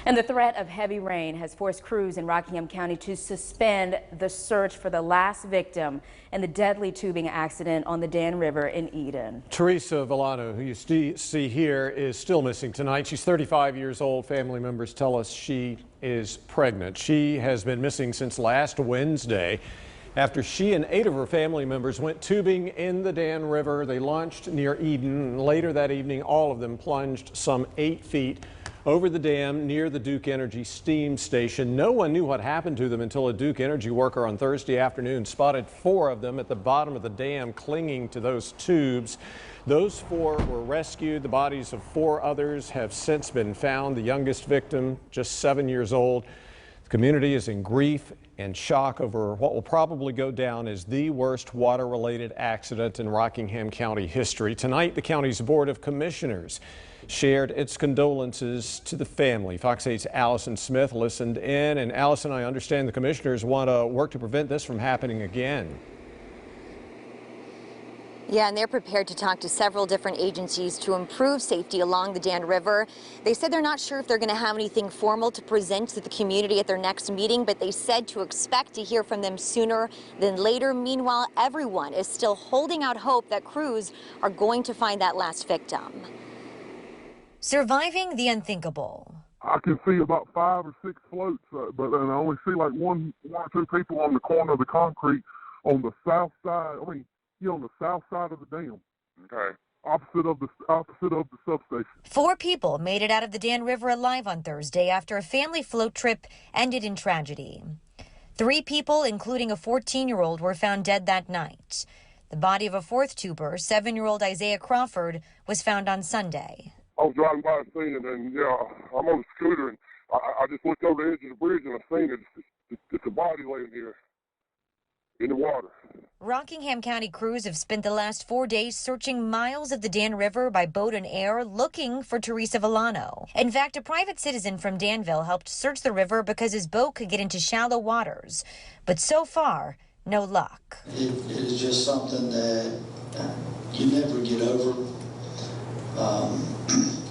And the threat of heavy rain has forced crews in Rockingham County to suspend the search for the last victim in the deadly tubing accident on the Dan River in Eden. Teresa Villano, who you see here, is still missing tonight. She's 35 years old. Family members tell us she is pregnant. She has been missing since last Wednesday after she and 8 of her family members went tubing in the Dan River. They launched near Eden. Later that evening, all of them plunged some 8 feet over the dam near the Duke Energy steam station. No one knew what happened to them until a Duke Energy worker on Thursday afternoon spotted 4 of them at the bottom of the dam clinging to those tubes. Those 4 were rescued. The bodies of 4 others have since been found. The youngest victim, just 7 years old. The community is in grief and shock over what will probably go down as the worst water-related accident in Rockingham County history. Tonight, the county's Board of Commissioners shared its condolences to the family. Fox 8's Allison Smith listened in, and Allison, I understand the commissioners want to work to prevent this from happening again. Yeah, and they're prepared to talk to several different agencies to improve safety along the Dan River. They said they're not sure if they're going to have anything formal to present to the community at their next meeting, but they said to expect to hear from them sooner than later. Meanwhile, everyone is still holding out hope that crews are going to find that last victim. Surviving the unthinkable. I can see about 5 or 6 floats, but I only see like one or two people on the corner of the concrete on the south side. I mean, on the south side of the dam. Okay. Opposite of the substation. 4 people made it out of the Dan River alive on Thursday after a family float trip ended in tragedy. 3 people, including a 14-year-old, were found dead that night. The body of a 4th tuber, 7-year-old Isaiah Crawford, was found on Sunday. I was driving by the scene, and yeah, I'm on a scooter, and I just looked over the edge of the bridge, and I seen it's a body laying here in the water. Rockingham County crews have spent the last 4 days searching miles of the Dan River by boat and air looking for Teresa Villano. In fact, a private citizen from Danville helped search the river because his boat could get into shallow waters. But so far, no luck. It is just something that you never get over.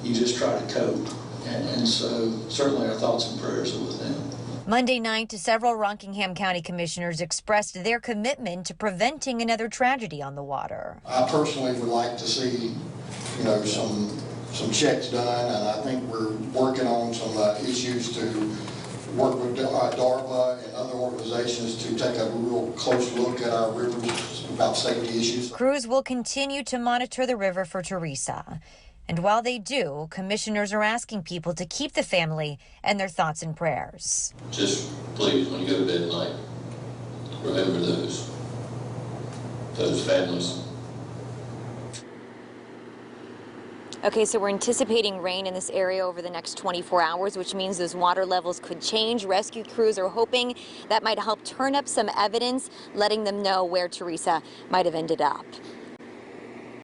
You just try to cope. And so certainly our thoughts and prayers are with them. Monday night, several Rockingham County commissioners expressed their commitment to preventing another tragedy on the water. I personally would like to see, some checks done, and I think we're working on some issues to work with DARPA and other organizations to take a real close look at our rivers about safety issues. Crews will continue to monitor the river for Teresa. And while they do, commissioners are asking people to keep the family and their thoughts and prayers. Just please, when you go to bed at night, remember those families. Okay, so we're anticipating rain in this area over the next 24 hours, which means those water levels could change. Rescue crews are hoping that might help turn up some evidence, letting them know where Teresa might have ended up.